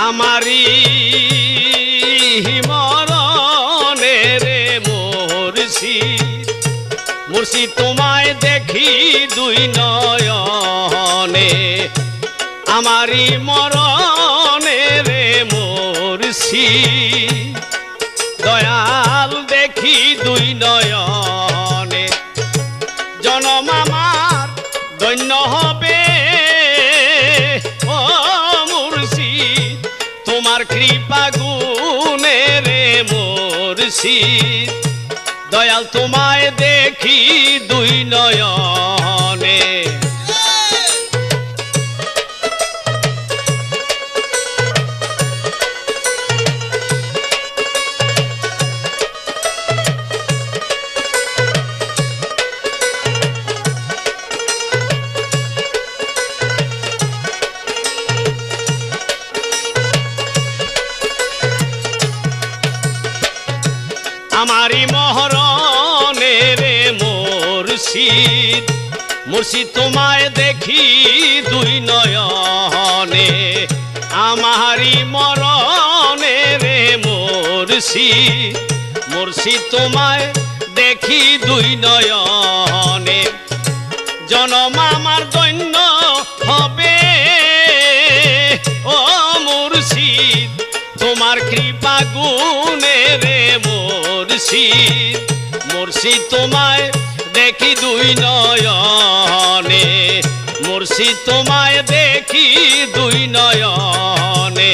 আমারি মরণে রে মুর্শিদ মুর্শিদ তোমায় দেখি দুই নয়নে আমারি মরণে রে মুর্শিদ দয়াল দেখি দুই নয়নে জনম আমার ধন্য হবে ও মুর্শিদ তোমার কৃপা গুণে রে মুর্শিদ দয়াল তোমায় দেখি দুই নয়নে আমারি মরণে রে মুর্শিদ মুর্শিদ তোমায় দেখি দুই নয়নে আমারি মরণে রে মুর্শিদ মুর্শিদ তোমায় দেখি দুই নয়নে জনম আমার ধন্য হবে ও মুর্শিদ তোমার কৃপা গুণে রে মুর্শিদ মুর্শিদ তোমায় দেখি দুই নয়নে মুর্শিদ তোমায় দেখি দুই নয়নে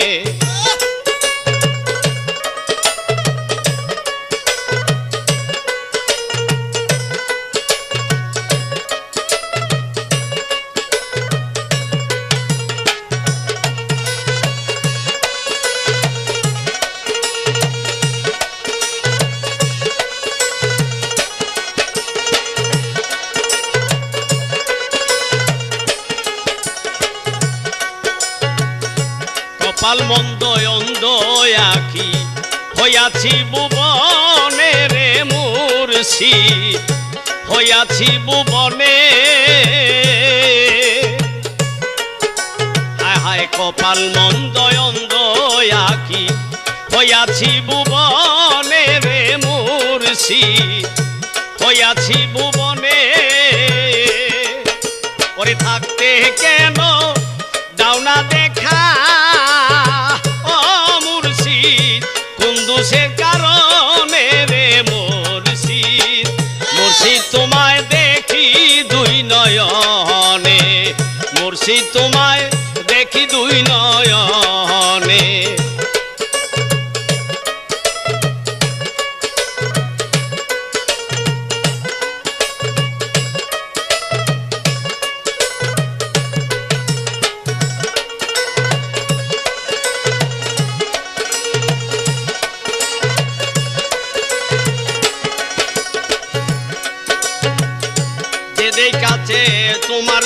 কপাল মন্দ অন্ধ আখি হইয়াছি ভুবনে রে মুর্শিদ হইয়াছি ভুবনে হায় হায় কপাল মন্দ অন্ধ আখি হইয়াছি ভুবনে রে মুর্শিদ হইয়াছি ভুবনে পরে থাকতে কেন দাও না দেখা ও মুর্শিদ কুন্দুসের কারণে রে মুর্শিদ মুর্শিদ তোমায় দেখি দুই নয়নে মুর্শিদ তোমায় দেখি দুই নয়নে কাছে তোমার